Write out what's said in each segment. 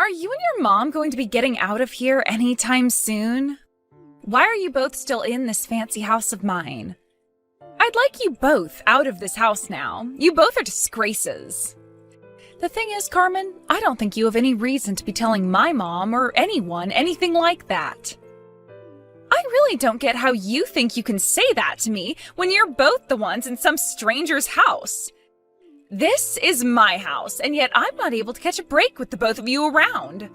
Are you and your mom going to be getting out of here anytime soon? Why are you both still in this fancy house of mine? I'd like you both out of this house now. You both are disgraces. The thing is, Carmen, I don't think you have any reason to be telling my mom or anyone anything like that. I really don't get how you think you can say that to me when you're both the ones in some stranger's house. This is my house, and yet I'm not able to catch a break with the both of you around.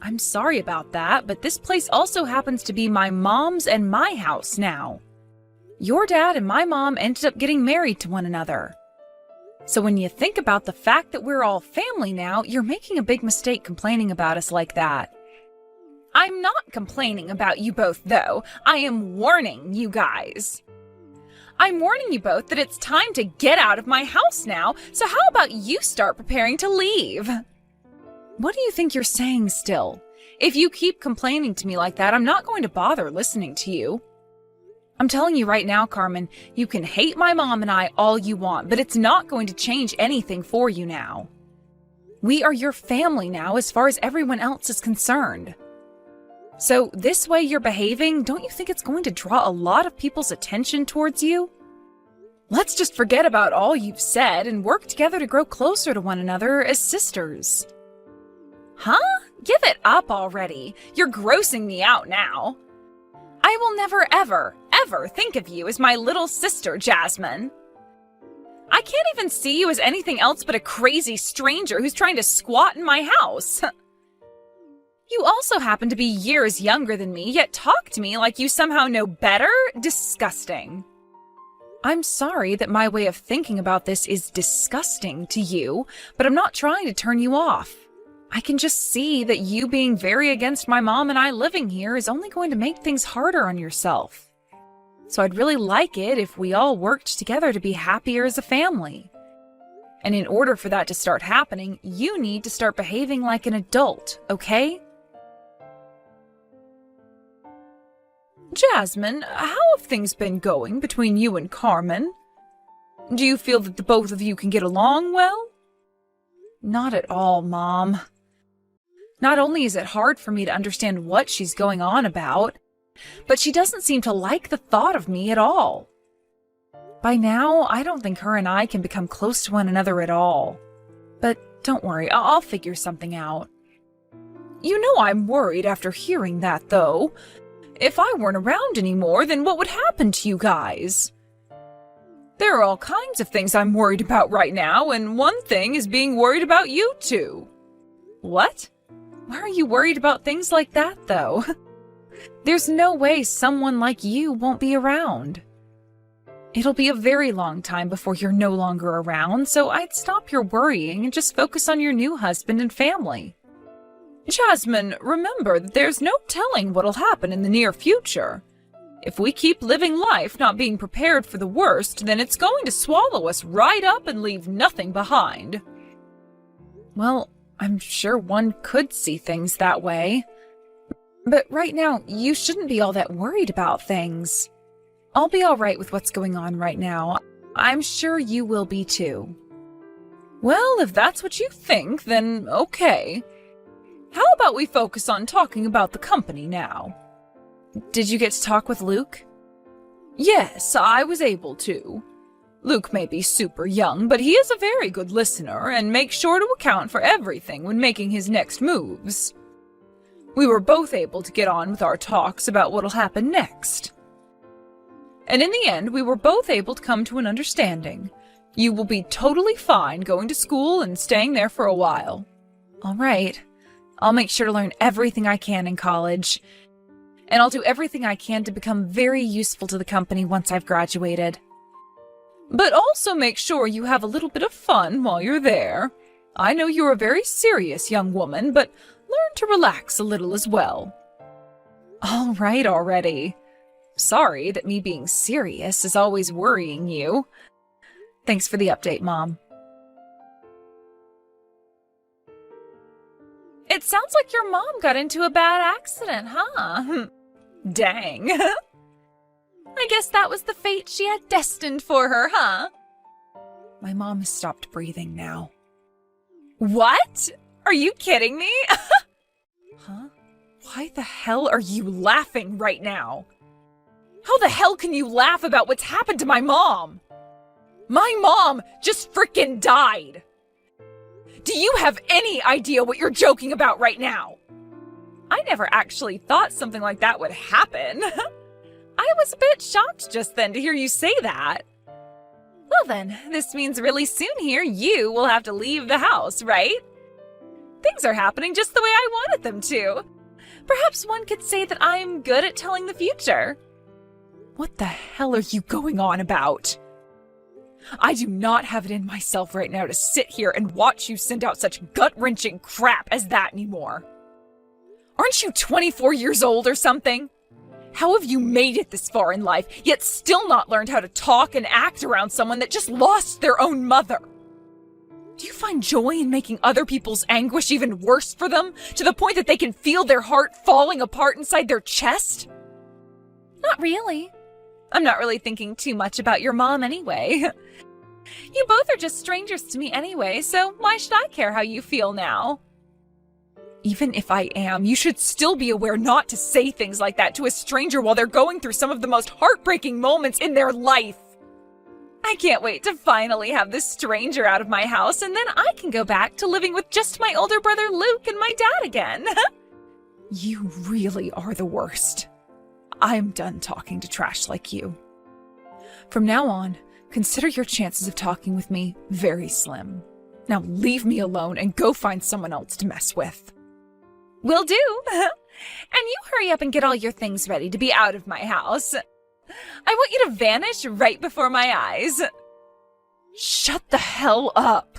I'm sorry about that, but this place also happens to be my mom's and my house now. Your dad and my mom ended up getting married to one another. So when you think about the fact that we're all family now, you're making a big mistake complaining about us like that. I'm not complaining about you both, though. I am warning you guys. I'm warning you both that it's time to get out of my house now, so how about you start preparing to leave? What do you think you're saying still? If you keep complaining to me like that, I'm not going to bother listening to you. I'm telling you right now, Carmen, you can hate my mom and I all you want, but it's not going to change anything for you now. We are your family now as far as everyone else is concerned. So this way you're behaving, don't you think it's going to draw a lot of people's attention towards you? Let's just forget about all you've said and work together to grow closer to one another as sisters. Huh? Give it up already. You're grossing me out now. I will never, ever think of you as my little sister, Jasmine. I can't even see you as anything else but a crazy stranger who's trying to squat in my house. You also happen to be years younger than me, yet talk to me like you somehow know better? Disgusting. I'm sorry that my way of thinking about this is disgusting to you, but I'm not trying to turn you off. I can just see that you being very against my mom and I living here is only going to make things harder on yourself. So I'd really like it if we all worked together to be happier as a family. And in order for that to start happening, you need to start behaving like an adult, okay? Jasmine, how have things been going between you and Carmen? Do you feel that the both of you can get along well? Not at all, Mom. Not only is it hard for me to understand what she's going on about, but she doesn't seem to like the thought of me at all. By now, I don't think her and I can become close to one another at all. But don't worry, I'll figure something out. You know I'm worried after hearing that, though. If I weren't around anymore, then what would happen to you guys? There are all kinds of things I'm worried about right now, and one thing is being worried about you two. What? Why are you worried about things like that, though? There's no way someone like you won't be around. It'll be a very long time before you're no longer around, so I'd stop your worrying and just focus on your new husband and family. Jasmine, remember that there's no telling what'll happen in the near future. If we keep living life not being prepared for the worst, then it's going to swallow us right up and leave nothing behind. Well, I'm sure one could see things that way. But right now, you shouldn't be all that worried about things. I'll be all right with what's going on right now. I'm sure you will be too. Well, if that's what you think, then okay. How about we focus on talking about the company now? Did you get to talk with Luke? Yes, I was able to. Luke may be super young, but he is a very good listener and makes sure to account for everything when making his next moves. We were both able to get on with our talks about what'll happen next. And in the end, we were both able to come to an understanding. You will be totally fine going to school and staying there for a while. All right. I'll make sure to learn everything I can in college. And I'll do everything I can to become very useful to the company once I've graduated. But also make sure you have a little bit of fun while you're there. I know you're a very serious young woman, but learn to relax a little as well. All right already. Sorry that me being serious is always worrying you. Thanks for the update, Mom. It sounds like your mom got into a bad accident, huh? Dang. I guess that was the fate she had destined for her, huh? My mom has stopped breathing now. What? Are you kidding me? Huh? Why the hell are you laughing right now? How the hell can you laugh about what's happened to my mom? My mom just frickin' died. Do you have any idea what you're joking about right now? I never actually thought something like that would happen. I was a bit shocked just then to hear you say that. Well then, this means really soon here you will have to leave the house, right? Things are happening just the way I wanted them to. Perhaps one could say that I'm good at telling the future. What the hell are you going on about? I do not have it in myself right now to sit here and watch you send out such gut-wrenching crap as that anymore. Aren't you 24 years old or something? How have you made it this far in life, yet still not learned how to talk and act around someone that just lost their own mother? Do you find joy in making other people's anguish even worse for them, to the point that they can feel their heart falling apart inside their chest? Not really. I'm not really thinking too much about your mom anyway. You both are just strangers to me anyway, so why should I care how you feel now? Even if I am, you should still be aware not to say things like that to a stranger while they're going through some of the most heartbreaking moments in their life. I can't wait to finally have this stranger out of my house, and then I can go back to living with just my older brother Luke and my dad again. You really are the worst. I'm done talking to trash like you. From now on, consider your chances of talking with me very slim. Now leave me alone and go find someone else to mess with. Will do. And you hurry up and get all your things ready to be out of my house. I want you to vanish right before my eyes. Shut the hell up.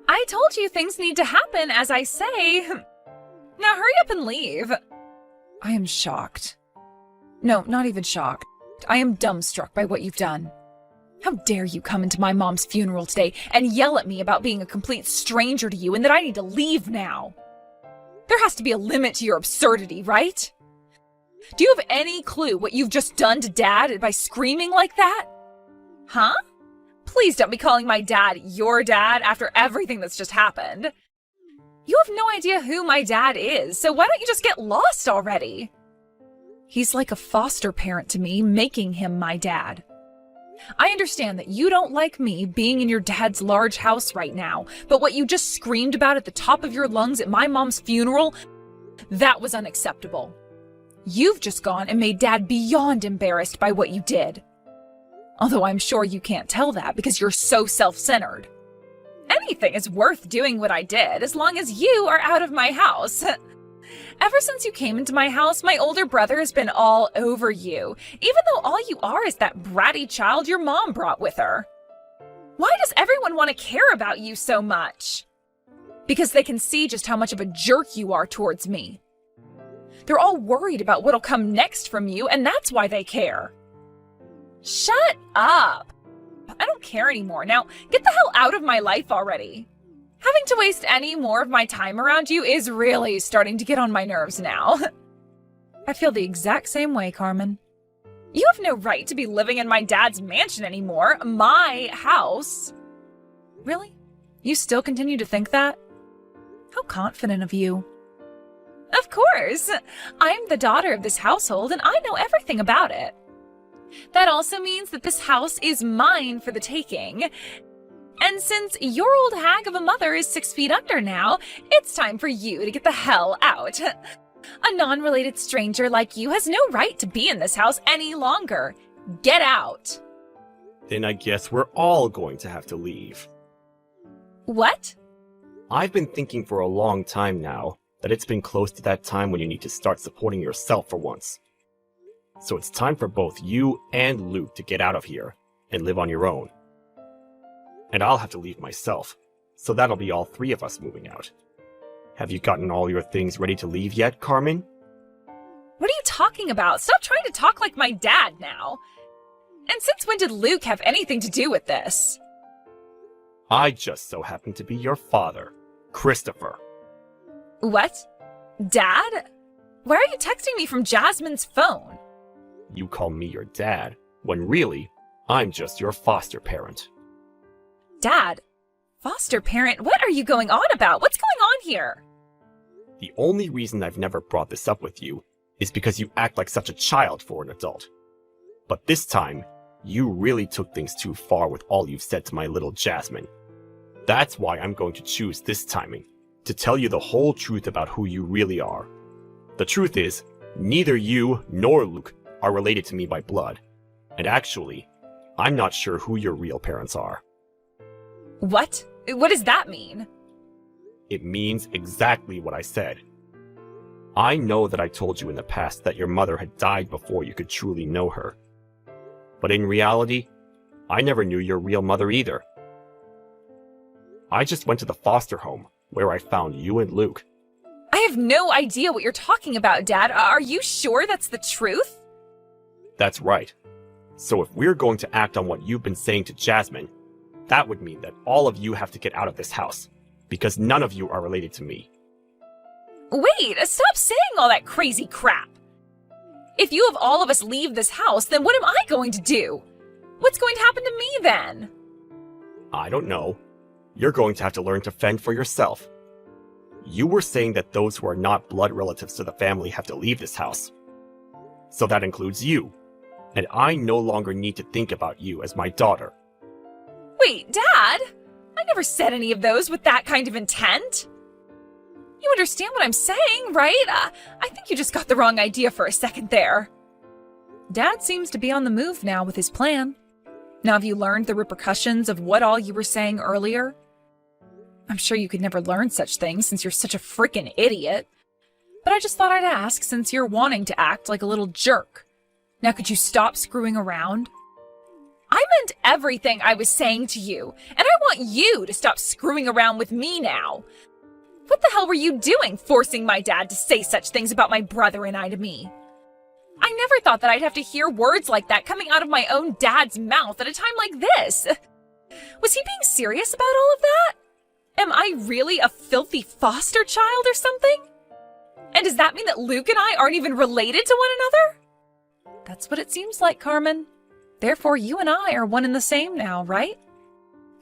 I told you things need to happen as I say. Now hurry up and leave. I am shocked. No, not even shocked. I am dumbstruck by what you've done. How dare you come into my mom's funeral today and yell at me about being a complete stranger to you and that I need to leave now? There has to be a limit to your absurdity, right? Do you have any clue what you've just done to Dad by screaming like that? Huh? Please don't be calling my dad your dad after everything that's just happened. You have no idea who my dad is, so why don't you just get lost already? He's like a foster parent to me, making him my dad. I understand that you don't like me being in your dad's large house right now, but what you just screamed about at the top of your lungs at my mom's funeral, that was unacceptable. You've just gone and made Dad beyond embarrassed by what you did. Although I'm sure you can't tell that because you're so self-centered. Anything is worth doing what I did as long as you are out of my house. Ever since you came into my house, my older brother has been all over you, even though all you are is that bratty child your mom brought with her. Why does everyone want to care about you so much? Because they can see just how much of a jerk you are towards me. They're all worried about what'll come next from you, and that's why they care. Shut up! I don't care anymore. Now, get the hell out of my life already. Having to waste any more of my time around you is really starting to get on my nerves now. I feel the exact same way, Carmen. You have no right to be living in my dad's mansion anymore, my house. Really? You still continue to think that? How confident of you. Of course. I'm the daughter of this household and I know everything about it. That also means that this house is mine for the taking. And since your old hag of a mother is 6 feet under now, it's time for you to get the hell out. A non-related stranger like you has no right to be in this house any longer. Get out. Then I guess we're all going to have to leave. What? I've been thinking for a long time now that it's been close to that time when you need to start supporting yourself for once. So it's time for both you and Luke to get out of here and live on your own. And I'll have to leave myself, so that'll be all 3 of us moving out. Have you gotten all your things ready to leave yet, Carmen? What are you talking about? Stop trying to talk like my dad now. And since when did Luke have anything to do with this? I just so happen to be your father, Christopher. What? Dad? Why are you texting me from Jasmine's phone? You call me your dad, when really, I'm just your foster parent. Dad, Foster parent? What are you going on about? What's going on here? The only reason I've never brought this up with you is because you act like such a child for an adult. But this time, you really took things too far with all you've said to my little Jasmine. That's why I'm going to choose this timing, to tell you the whole truth about who you really are. The truth is, neither you nor Luke are related to me by blood. And actually, I'm not sure who your real parents are. What? What does that mean? It means exactly what I said. I know that I told you in the past that your mother had died before you could truly know her. But in reality, I never knew your real mother either. I just went to the foster home, where I found you and Luke. I have no idea what you're talking about, Dad. Are you sure that's the truth? That's right. So if we're going to act on what you've been saying to Jasmine, that would mean that all of you have to get out of this house, because none of you are related to me. Wait, stop saying all that crazy crap. If you have all of us leave this house, then what am I going to do? What's going to happen to me then? I don't know. You're going to have to learn to fend for yourself. You were saying that those who are not blood relatives to the family have to leave this house. So that includes you. And I no longer need to think about you as my daughter. Wait, Dad? I never said any of those with that kind of intent. You understand what I'm saying, right? I think you just got the wrong idea for a second there. Dad seems to be on the move now with his plan. Now have you learned the repercussions of what all you were saying earlier? I'm sure you could never learn such things since you're such a frickin' idiot. But I just thought I'd ask since you're wanting to act like a little jerk. Now could you stop screwing around? I meant everything I was saying to you, and I want you to stop screwing around with me now. What the hell were you doing, forcing my dad to say such things about my brother and I to me? I never thought that I'd have to hear words like that coming out of my own dad's mouth at a time like this. Was he being serious about all of that? Am I really a filthy foster child or something? And does that mean that Luke and I aren't even related to one another? That's what it seems like, Carmen. Therefore, you and I are one and the same now, right?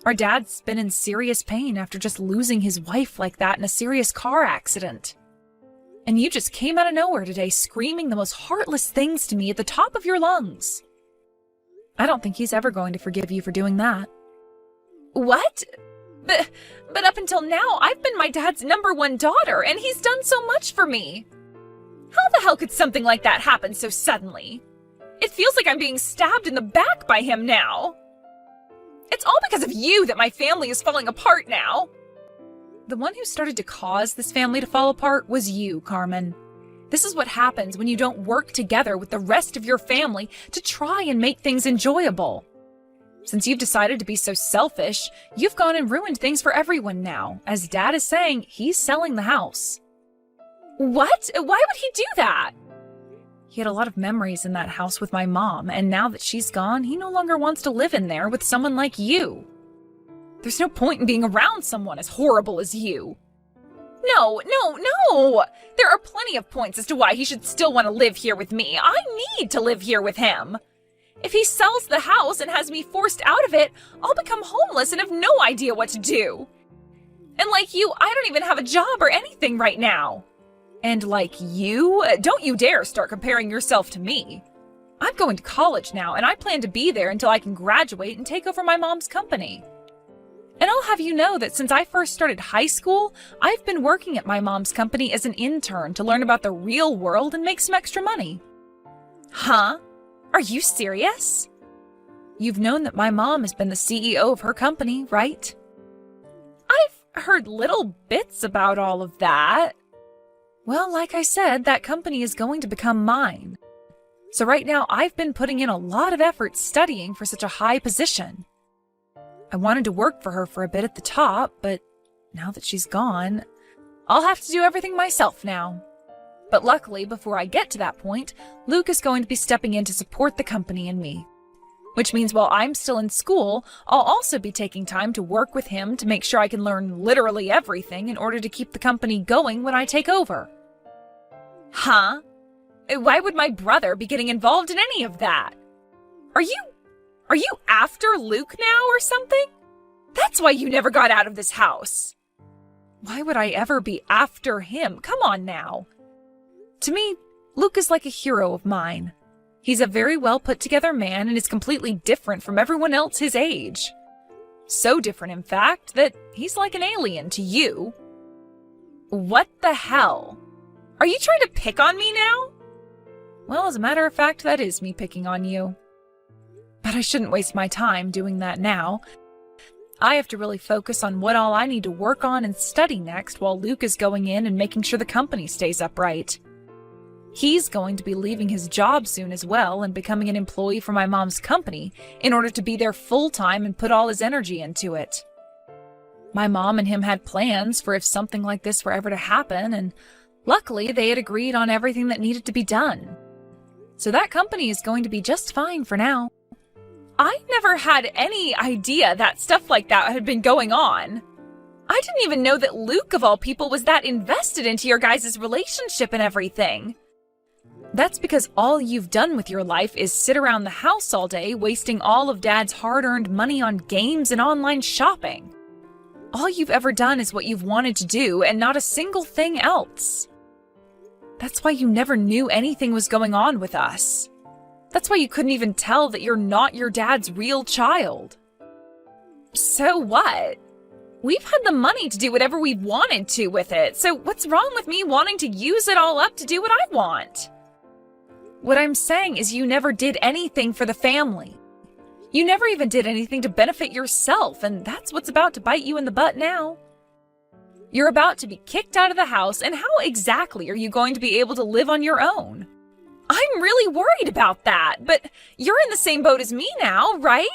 Our dad's been in serious pain after just losing his wife like that in a serious car accident. And you just came out of nowhere today screaming the most heartless things to me at the top of your lungs. I don't think he's ever going to forgive you for doing that. What? But up until now, I've been my dad's #1 daughter, and he's done so much for me. How the hell could something like that happen so suddenly? It feels like I'm being stabbed in the back by him now. It's all because of you that my family is falling apart now. The one who started to cause this family to fall apart was you, Carmen. This is what happens when you don't work together with the rest of your family to try and make things enjoyable. Since you've decided to be so selfish, you've gone and ruined things for everyone now. As Dad is saying, he's selling the house. What? Why would he do that? He had a lot of memories in that house with my mom, and now that she's gone, he no longer wants to live in there with someone like you. There's no point in being around someone as horrible as you. No! There are plenty of points as to why he should still want to live here with me. I need to live here with him. If he sells the house and has me forced out of it, I'll become homeless and have no idea what to do. And like you, I don't even have a job or anything right now. And like you, don't you dare start comparing yourself to me. I'm going to college now, and I plan to be there until I can graduate and take over my mom's company. And I'll have you know that since I first started high school, I've been working at my mom's company as an intern to learn about the real world and make some extra money. Huh? Are you serious? You've known that my mom has been the CEO of her company, right? I've heard little bits about all of that. Well, like I said, that company is going to become mine. So right now, I've been putting in a lot of effort studying for such a high position. I wanted to work for her for a bit at the top, but now that she's gone, I'll have to do everything myself now. But luckily, before I get to that point, Luke is going to be stepping in to support the company and me. Which means while I'm still in school, I'll also be taking time to work with him to make sure I can learn literally everything in order to keep the company going when I take over. Huh? Why would my brother be getting involved in any of that? Are you after Luke now or something? That's why you never got out of this house. Why would I ever be after him? Come on now. To me, Luke is like a hero of mine. He's a very well put together man and is completely different from everyone else his age. So different, in fact, that he's like an alien to you. What the hell? Are you trying to pick on me now? Well, as a matter of fact, that is me picking on you. But I shouldn't waste my time doing that now. I have to really focus on what all I need to work on and study next while Luke is going in and making sure the company stays upright. He's going to be leaving his job soon as well and becoming an employee for my mom's company in order to be there full-time and put all his energy into it. My mom and him had plans for if something like this were ever to happen, and luckily they had agreed on everything that needed to be done. So that company is going to be just fine for now. I never had any idea that stuff like that had been going on. I didn't even know that Luke, of all people, was that invested into your guys' relationship and everything. That's because all you've done with your life is sit around the house all day, wasting all of Dad's hard-earned money on games and online shopping. All you've ever done is what you've wanted to do, and not a single thing else. That's why you never knew anything was going on with us. That's why you couldn't even tell that you're not your dad's real child. So what? We've had the money to do whatever we wanted to with it, so what's wrong with me wanting to use it all up to do what I want? What I'm saying is you never did anything for the family. You never even did anything to benefit yourself, and that's what's about to bite you in the butt now. You're about to be kicked out of the house, and how exactly are you going to be able to live on your own? I'm really worried about that, but you're in the same boat as me now, right?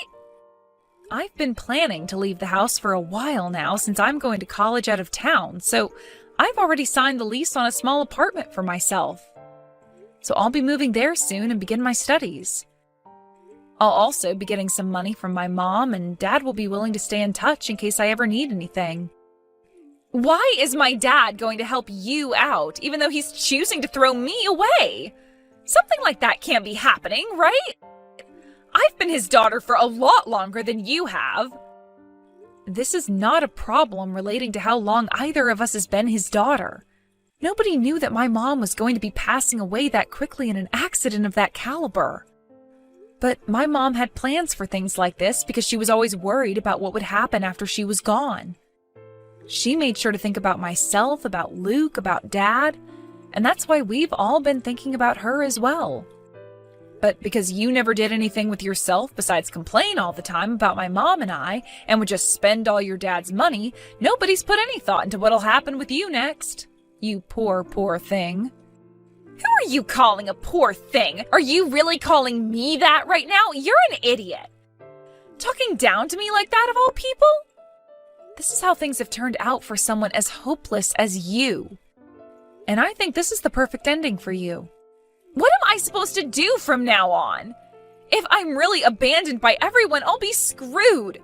I've been planning to leave the house for a while now since I'm going to college out of town, so I've already signed the lease on a small apartment for myself. So I'll be moving there soon and begin my studies. I'll also be getting some money from my mom, and Dad will be willing to stay in touch in case I ever need anything. Why is my dad going to help you out, even though he's choosing to throw me away? Something like that can't be happening, right? I've been his daughter for a lot longer than you have. This is not a problem relating to how long either of us has been his daughter. Nobody knew that my mom was going to be passing away that quickly in an accident of that caliber. But my mom had plans for things like this because she was always worried about what would happen after she was gone. She made sure to think about myself, about Luke, about Dad, and that's why we've all been thinking about her as well. But because you never did anything with yourself besides complain all the time about my mom and I, and would just spend all your dad's money, nobody's put any thought into what'll happen with you next. You poor, poor thing. Who are you calling a poor thing? Are you really calling me that right now? You're an idiot. Talking down to me like that of all people? This is how things have turned out for someone as hopeless as you. And I think this is the perfect ending for you. What am I supposed to do from now on? If I'm really abandoned by everyone, I'll be screwed.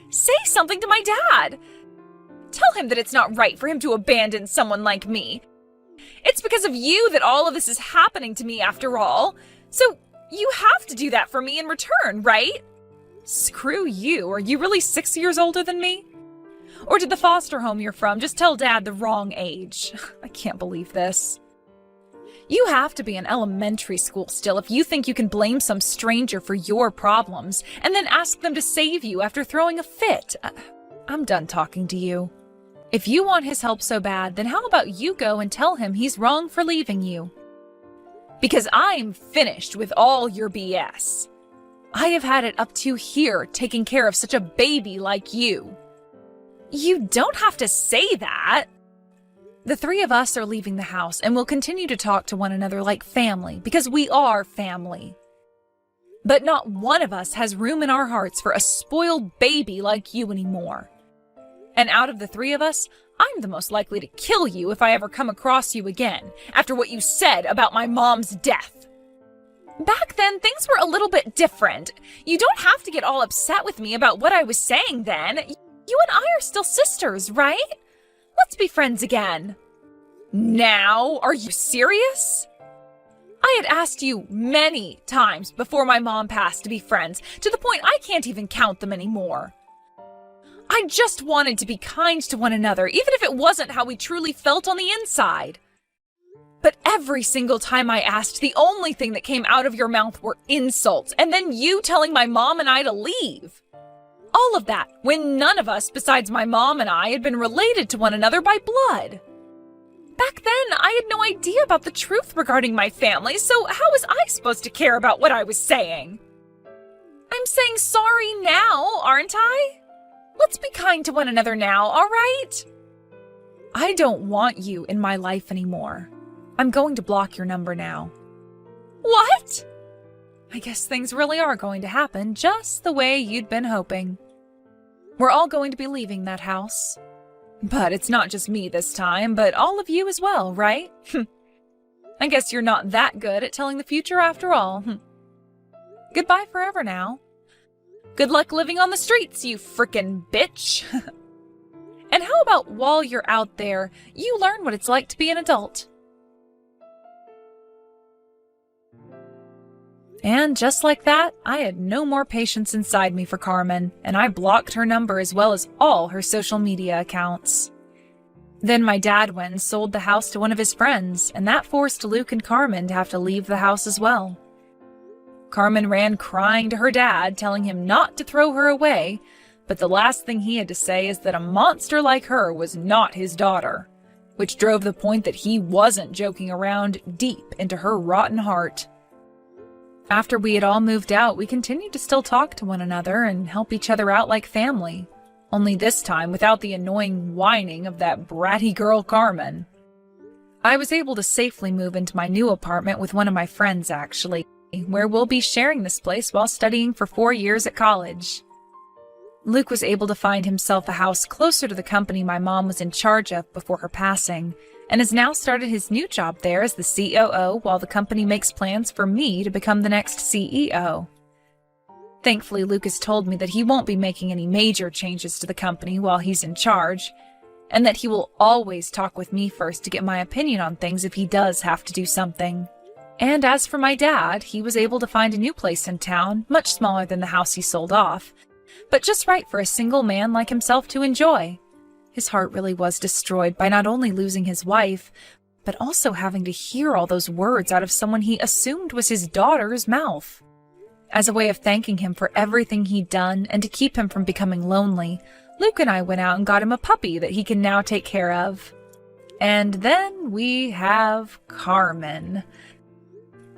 Say something to my dad. Tell him that it's not right for him to abandon someone like me. It's because of you that all of this is happening to me after all. So you have to do that for me in return, right? Screw you. Are you really 6 years older than me? Or did the foster home you're from just tell Dad the wrong age? I can't believe this. You have to be in elementary school still if you think you can blame some stranger for your problems and then ask them to save you after throwing a fit. I'm done talking to you. If you want his help so bad, then how about you go and tell him he's wrong for leaving you? Because I'm finished with all your BS. I have had it up to here taking care of such a baby like you. You don't have to say that. The three of us are leaving the house and we'll continue to talk to one another like family because we are family. But not one of us has room in our hearts for a spoiled baby like you anymore. And out of the three of us, I'm the most likely to kill you if I ever come across you again after what you said about my mom's death. Back then, things were a little bit different. You don't have to get all upset with me about what I was saying then. You and I are still sisters, right? Let's be friends again. Now? Are you serious? I had asked you many times before my mom passed to be friends, to the point I can't even count them anymore. I just wanted to be kind to one another, even if it wasn't how we truly felt on the inside. But every single time I asked, the only thing that came out of your mouth were insults, and then you telling my mom and I to leave. All of that, when none of us besides my mom and I had been related to one another by blood. Back then, I had no idea about the truth regarding my family, so how was I supposed to care about what I was saying? I'm saying sorry now, aren't I? Let's be kind to one another now, all right? I don't want you in my life anymore. I'm going to block your number now. What? I guess things really are going to happen just the way you'd been hoping. We're all going to be leaving that house. But it's not just me this time, but all of you as well, right? I guess you're not that good at telling the future after all. Goodbye forever now. Good luck living on the streets, you frickin' bitch. And how about while you're out there, you learn what it's like to be an adult? And just like that, I had no more patience inside me for Carmen, and I blocked her number as well as all her social media accounts. Then my dad went and sold the house to one of his friends, and that forced Luke and Carmen to have to leave the house as well. Carmen ran crying to her dad, telling him not to throw her away, but the last thing he had to say is that a monster like her was not his daughter, which drove the point that he wasn't joking around deep into her rotten heart. After we had all moved out, we continued to still talk to one another and help each other out like family, only this time without the annoying whining of that bratty girl Carmen. I was able to safely move into my new apartment with one of my friends, actually, where we'll be sharing this place while studying for 4 years at college. Luke was able to find himself a house closer to the company my mom was in charge of before her passing, and has now started his new job there as the COO while the company makes plans for me to become the next CEO. Thankfully, Luke has told me that he won't be making any major changes to the company while he's in charge, and that he will always talk with me first to get my opinion on things if he does have to do something. And as for my dad, he was able to find a new place in town, much smaller than the house he sold off, but just right for a single man like himself to enjoy. His heart really was destroyed by not only losing his wife, but also having to hear all those words out of someone he assumed was his daughter's mouth. As a way of thanking him for everything he'd done and to keep him from becoming lonely, Luke and I went out and got him a puppy that he can now take care of. And then we have Carmen.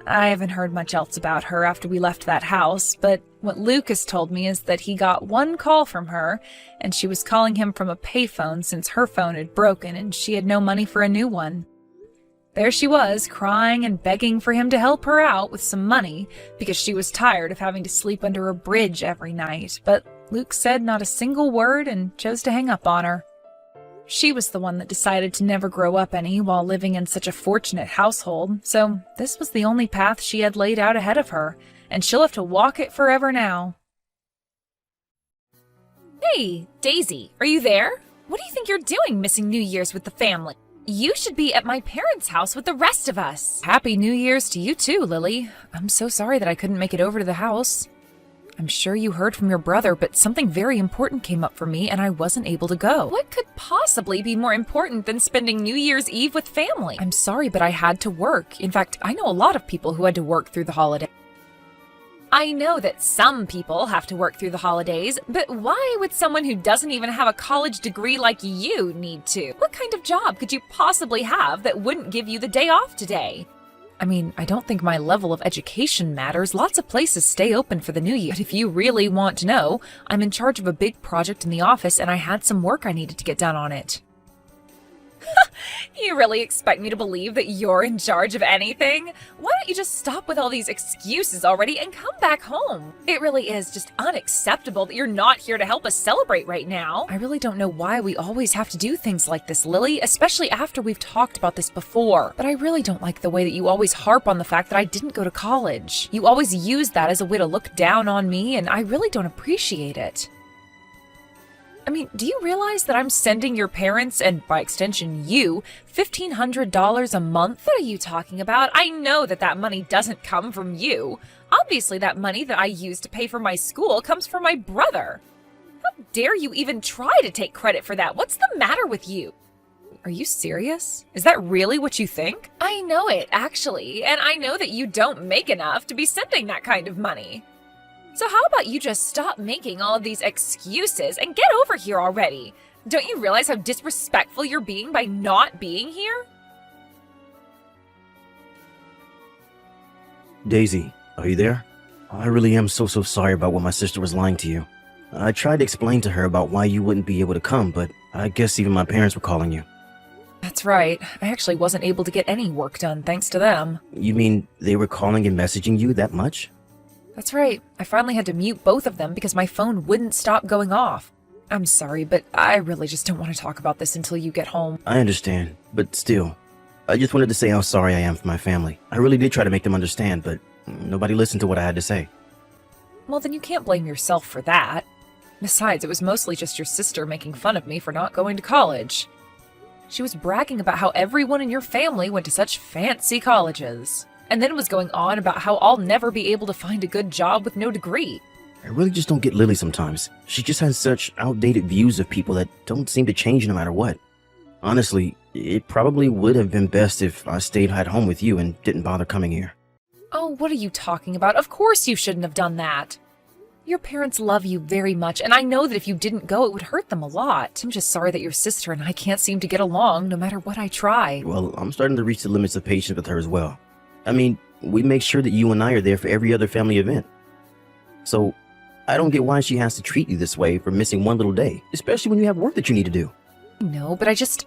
I haven't heard much else about her after we left that house, but what Luke has told me is that he got one call from her, and she was calling him from a payphone since her phone had broken and she had no money for a new one. There she was, crying and begging for him to help her out with some money because she was tired of having to sleep under a bridge every night, but Luke said not a single word and chose to hang up on her. She was the one that decided to never grow up any while living in such a fortunate household, so this was the only path she had laid out ahead of her, and she'll have to walk it forever now. Hey, Daisy, are you there? What do you think you're doing missing New Year's with the family? You should be at my parents' house with the rest of us. Happy New Year's to you too, Lily. I'm so sorry that I couldn't make it over to the house. I'm sure you heard from your brother, but something very important came up for me and I wasn't able to go. What could possibly be more important than spending New Year's Eve with family? I'm sorry, but I had to work. In fact, I know a lot of people who had to work through the holiday. I know that some people have to work through the holidays, but why would someone who doesn't even have a college degree like you need to? What kind of job could you possibly have that wouldn't give you the day off today? I mean, I don't think my level of education matters. Lots of places stay open for the new year. But if you really want to know, I'm in charge of a big project in the office and I had some work I needed to get done on it. You really expect me to believe that you're in charge of anything? Why don't you just stop with all these excuses already and come back home? It really is just unacceptable that you're not here to help us celebrate right now. I really don't know why we always have to do things like this, Lily, especially after we've talked about this before. But I really don't like the way that you always harp on the fact that I didn't go to college. You always use that as a way to look down on me, and I really don't appreciate it. I mean, do you realize that I'm sending your parents, and by extension you, $1,500 a month? What are you talking about? I know that that money doesn't come from you. Obviously, that money that I use to pay for my school comes from my brother. How dare you even try to take credit for that? What's the matter with you? Are you serious? Is that really what you think? I know it, actually, and I know that you don't make enough to be sending that kind of money. So how about you just stop making all of these excuses and get over here already? Don't you realize how disrespectful you're being by not being here? Daisy, are you there? I really am so sorry about what my sister was lying to you. I tried to explain to her about why you wouldn't be able to come, but I guess even my parents were calling you. That's right. I actually wasn't able to get any work done thanks to them. You mean they were calling and messaging you that much? That's right. I finally had to mute both of them because my phone wouldn't stop going off. I'm sorry, but I really just don't want to talk about this until you get home. I understand, but still, I just wanted to say how sorry I am for my family. I really did try to make them understand, but nobody listened to what I had to say. Well, then you can't blame yourself for that. Besides, it was mostly just your sister making fun of me for not going to college. She was bragging about how everyone in your family went to such fancy colleges, and then was going on about how I'll never be able to find a good job with no degree. I really just don't get Lily sometimes. She just has such outdated views of people that don't seem to change no matter what. Honestly, it probably would have been best if I stayed at home with you and didn't bother coming here. Oh, what are you talking about? Of course you shouldn't have done that. Your parents love you very much, and I know that if you didn't go, it would hurt them a lot. I'm just sorry that your sister and I can't seem to get along no matter what I try. Well, I'm starting to reach the limits of patience with her as well. I mean, we make sure that you and I are there for every other family event. So, I don't get why she has to treat you this way for missing one little day, especially when you have work that you need to do. No, but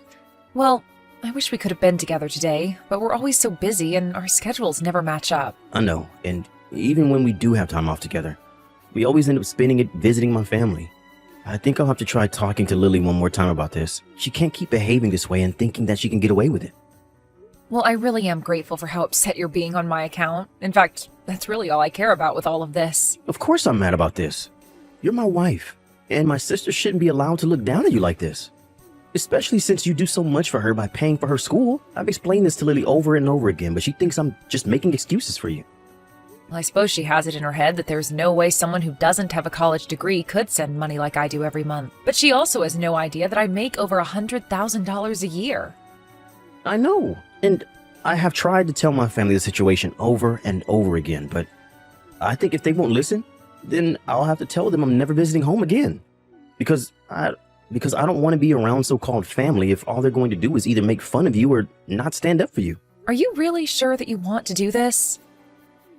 well, I wish we could have been together today, but we're always so busy and our schedules never match up. I know, and even when we do have time off together, we always end up spending it visiting my family. I think I'll have to try talking to Lily one more time about this. She can't keep behaving this way and thinking that she can get away with it. Well, I really am grateful for how upset you're being on my account. In fact, that's really all I care about with all of this. Of course I'm mad about this. You're my wife, and my sister shouldn't be allowed to look down at you like this. Especially since you do so much for her by paying for her school. I've explained this to Lily over and over again, but she thinks I'm just making excuses for you. Well, I suppose she has it in her head that there's no way someone who doesn't have a college degree could send money like I do every month. But she also has no idea that I make over $100,000 a year. I know, and I have tried to tell my family the situation over and over again, but I think if they won't listen, then I'll have to tell them I'm never visiting home again. Because I don't want to be around so-called family if all they're going to do is either make fun of you or not stand up for you. Are you really sure that you want to do this?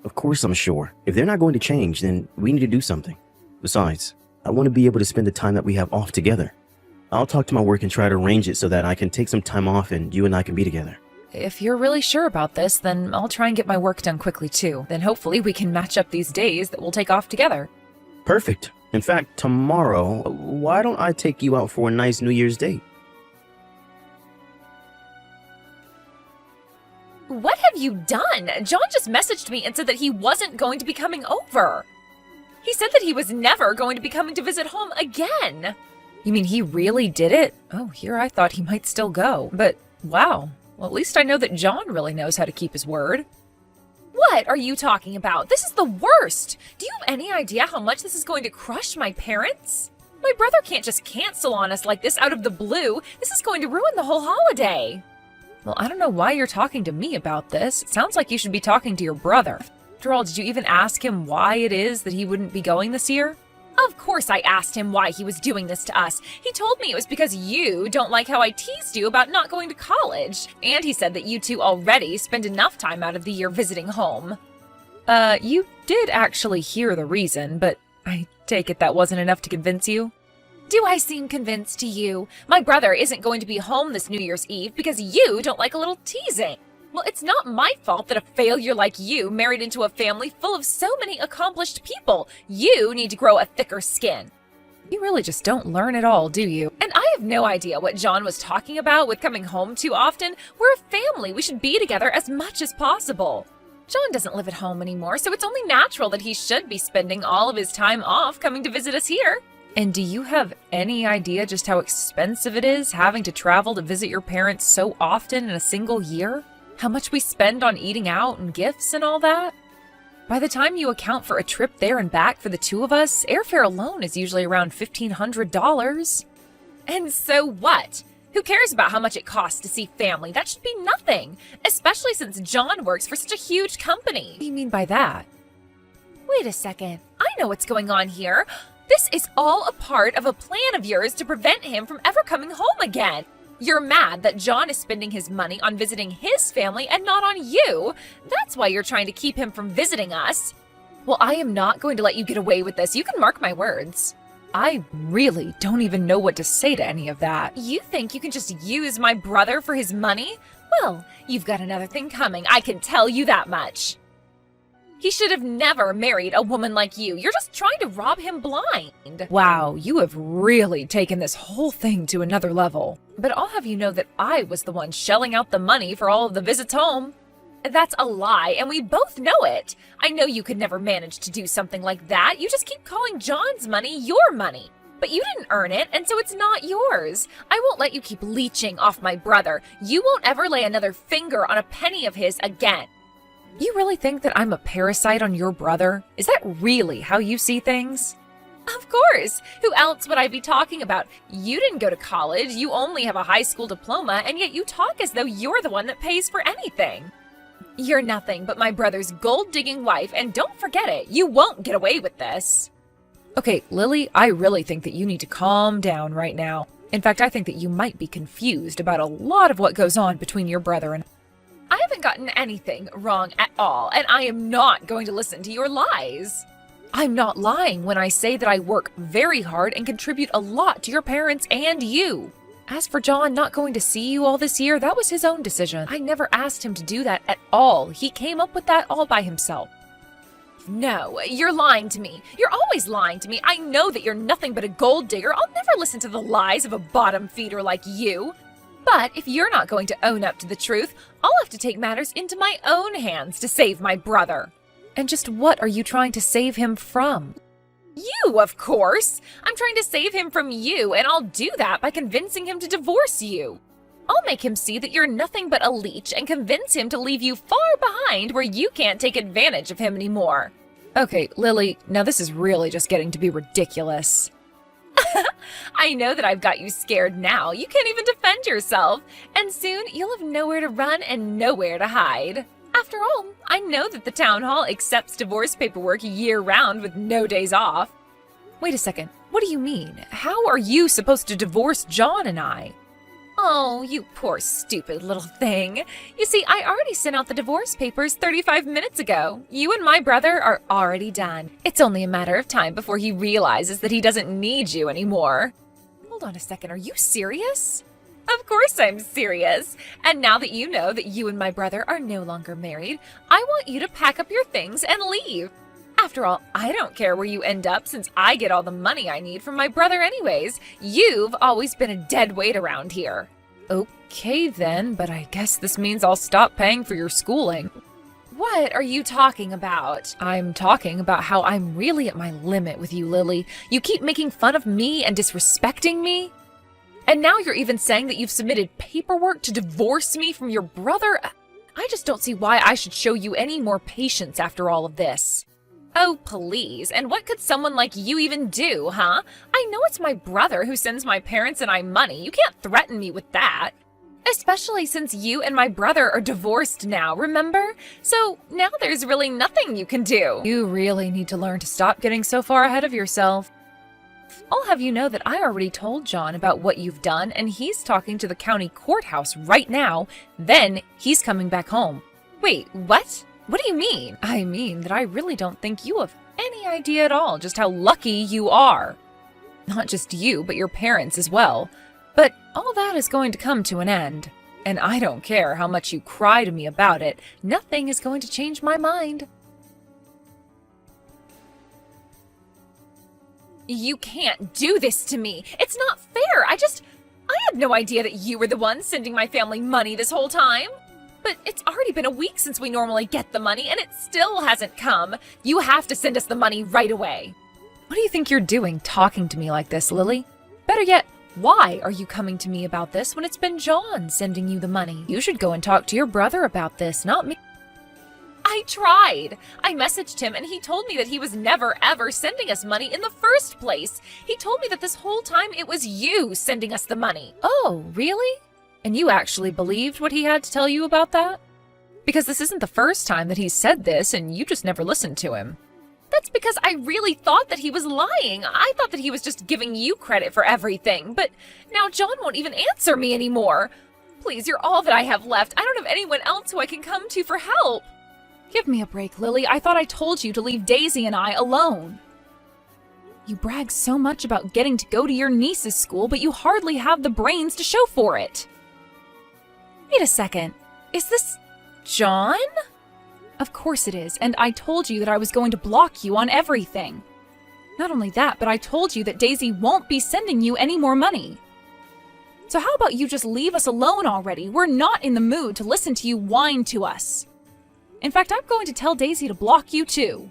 Of course I'm sure. If they're not going to change, then we need to do something. Besides, I want to be able to spend the time that we have off together. I'll talk to my work and try to arrange it so that I can take some time off and you and I can be together. If you're really sure about this, then I'll try and get my work done quickly too. Then hopefully we can match up these days that we'll take off together. Perfect. In fact, tomorrow, why don't I take you out for a nice New Year's date? What have you done? John just messaged me and said that he wasn't going to be coming over. He said that he was never going to be coming to visit home again. You mean he really did it? Oh, here I thought he might still go. But wow, well, at least I know that John really knows how to keep his word. What are you talking about? This is the worst. Do you have any idea how much this is going to crush my parents? My brother can't just cancel on us like this out of the blue. This is going to ruin the whole holiday. Well, I don't know why you're talking to me about this. It sounds like you should be talking to your brother. After all, did you even ask him why it is that he wouldn't be going this year? Of course I asked him why he was doing this to us. He told me it was because you don't like how I teased you about not going to college. And he said that you two already spend enough time out of the year visiting home. You did actually hear the reason, but I take it that wasn't enough to convince you? Do I seem convinced to you? My brother isn't going to be home this New Year's Eve because you don't like a little teasing. Well, it's not my fault that a failure like you married into a family full of so many accomplished people. You need to grow a thicker skin. You really just don't learn at all, do you? And I have no idea what John was talking about with coming home too often. We're a family. We should be together as much as possible. John doesn't live at home anymore, so it's only natural that he should be spending all of his time off coming to visit us here. And do you have any idea just how expensive it is having to travel to visit your parents so often in a single year? How much we spend on eating out and gifts and all that? By the time you account for a trip there and back for the two of us, airfare alone is usually around $1,500. And so what? Who cares about how much it costs to see family? That should be nothing, especially since John works for such a huge company. What do you mean by that? Wait a second. I know what's going on here. This is all a part of a plan of yours to prevent him from ever coming home again. You're mad that John is spending his money on visiting his family and not on you. That's why you're trying to keep him from visiting us. Well, I am not going to let you get away with this. You can mark my words. I really don't even know what to say to any of that. You think you can just use my brother for his money? Well, you've got another thing coming. I can tell you that much. He should have never married a woman like you. You're just trying to rob him blind. Wow, you have really taken this whole thing to another level. But I'll have you know that I was the one shelling out the money for all of the visits home. That's a lie, and we both know it. I know you could never manage to do something like that. You just keep calling John's money your money. But you didn't earn it, and so it's not yours. I won't let you keep leeching off my brother. You won't ever lay another finger on a penny of his again. You really think that I'm a parasite on your brother? Is that really how you see things? Of course! Who else would I be talking about? You didn't go to college, you only have a high school diploma, and yet you talk as though you're the one that pays for anything. You're nothing but my brother's gold-digging wife, and don't forget it, you won't get away with this. Okay, Lily, I really think that you need to calm down right now. In fact, I think that you might be confused about a lot of what goes on between your brother and I haven't gotten anything wrong at all, and I am not going to listen to your lies. I'm not lying when I say that I work very hard and contribute a lot to your parents and you. As for John not going to see you all this year, that was his own decision. I never asked him to do that at all. He came up with that all by himself. No, you're lying to me. You're always lying to me. I know that you're nothing but a gold digger. I'll never listen to the lies of a bottom feeder like you. But if you're not going to own up to the truth, I'll have to take matters into my own hands to save my brother. And just what are you trying to save him from? You, of course! I'm trying to save him from you, and I'll do that by convincing him to divorce you. I'll make him see that you're nothing but a leech and convince him to leave you far behind where you can't take advantage of him anymore. Okay, Lily, now this is really just getting to be ridiculous. I know that I've got you scared now. You can't even defend yourself. And soon you'll have nowhere to run and nowhere to hide. After all, I know that the town hall accepts divorce paperwork year-round with no days off. Wait a second. What do you mean? How are you supposed to divorce John and I? Oh, you poor stupid little thing. You see, I already sent out the divorce papers 35 minutes ago. You and my brother are already done. It's only a matter of time before he realizes that he doesn't need you anymore. Hold on a second, are you serious? Of course I'm serious. And now that you know that you and my brother are no longer married, I want you to pack up your things and leave. After all, I don't care where you end up since I get all the money I need from my brother anyways. You've always been a dead weight around here. Okay then, but I guess this means I'll stop paying for your schooling. What are you talking about? I'm talking about how I'm really at my limit with you, Lily. You keep making fun of me and disrespecting me. And now you're even saying that you've submitted paperwork to divorce me from your brother? I just don't see why I should show you any more patience after all of this. Oh, please. And what could someone like you even do, huh? I know it's my brother who sends my parents and I money. You can't threaten me with that. Especially since you and my brother are divorced now, remember? So now there's really nothing you can do. You really need to learn to stop getting so far ahead of yourself. I'll have you know that I already told John about what you've done, and he's talking to the county courthouse right now. Then he's coming back home. Wait, what? What do you mean? I mean that I really don't think you have any idea at all just how lucky you are. Not just you, but your parents as well. But all that is going to come to an end. And I don't care how much you cry to me about it. Nothing is going to change my mind. You can't do this to me. It's not fair. I had no idea that you were the one sending my family money this whole time. But it's already been a week since we normally get the money, and it still hasn't come. You have to send us the money right away. What do you think you're doing talking to me like this, Lily? Better yet, why are you coming to me about this when it's been John sending you the money? You should go and talk to your brother about this, not me. I I tried. I messaged him and he told me that he was never ever sending us money in the first place. He told me that this whole time it was you sending us the money. Oh, really? And you actually believed what he had to tell you about that? Because this isn't the first time that he's said this, and you just never listened to him. That's because I really thought that he was lying. I thought that he was just giving you credit for everything. But now John won't even answer me anymore. Please, you're all that I have left. I don't have anyone else who I can come to for help. Give me a break, Lily. I thought I told you to leave Daisy and I alone. You brag so much about getting to go to your niece's school, but you hardly have the brains to show for it. Wait a second. Is this John? Of course it is, and I told you that I was going to block you on everything. Not only that, but I told you that Daisy won't be sending you any more money. So how about you just leave us alone already? We're not in the mood to listen to you whine to us. In fact, I'm going to tell Daisy to block you too.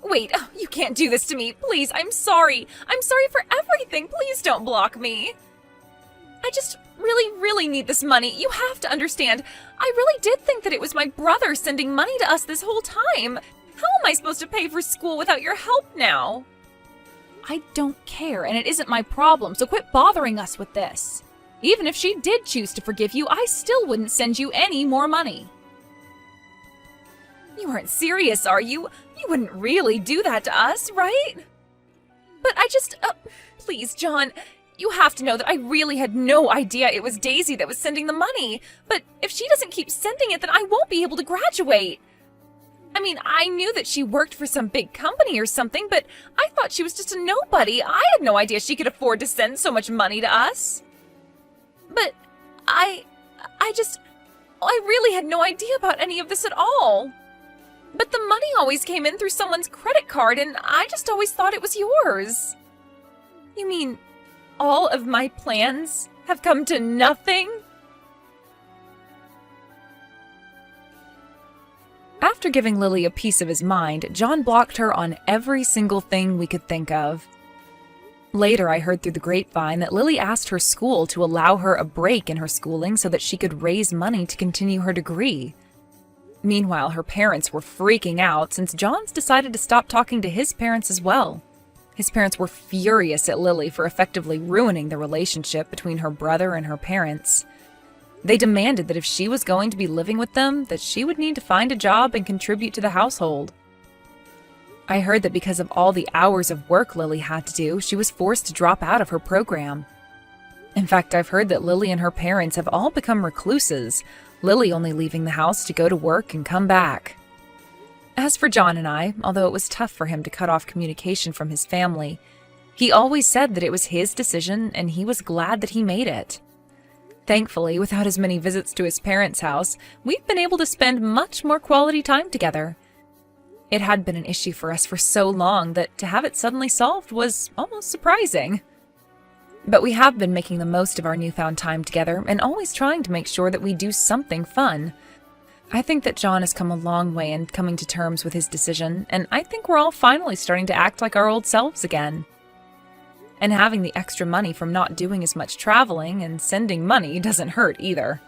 Wait, you can't do this to me. Please, I'm sorry. I'm sorry for everything. Please don't block me. I just really need this money. You have to understand. I really did think that it was my brother sending money to us this whole time. How am I supposed to pay for school without your help now? I don't care, and it isn't my problem, so quit bothering us with this. Even if she did choose to forgive you, I still wouldn't send you any more money. You aren't serious, are you? You wouldn't really do that to us, right? But I just... please, John, you have to know that I really had no idea it was Daisy that was sending the money. But if she doesn't keep sending it, then I won't be able to graduate. I mean, I knew that she worked for some big company or something, but I thought she was just a nobody. I had no idea she could afford to send so much money to us. But I really had no idea about any of this at all. But the money always came in through someone's credit card, and I just always thought it was yours. You mean all of my plans have come to nothing? After giving Lily a piece of his mind, John blocked her on every single thing we could think of. Later, I heard through the grapevine that Lily asked her school to allow her a break in her schooling so that she could raise money to continue her degree. Meanwhile, her parents were freaking out since John's decided to stop talking to his parents as well. His parents were furious at Lily for effectively ruining the relationship between her brother and her parents. They demanded that if she was going to be living with them, that she would need to find a job and contribute to the household. I heard that because of all the hours of work Lily had to do, she was forced to drop out of her program. In fact, I've heard that Lily and her parents have all become recluses, Lily only leaving the house to go to work and come back. As for John and I, although it was tough for him to cut off communication from his family, he always said that it was his decision and he was glad that he made it. Thankfully, without as many visits to his parents' house, we've been able to spend much more quality time together. It had been an issue for us for so long that to have it suddenly solved was almost surprising. But we have been making the most of our newfound time together and always trying to make sure that we do something fun. I think that John has come a long way in coming to terms with his decision, and I think we're all finally starting to act like our old selves again. And having the extra money from not doing as much traveling and sending money doesn't hurt either.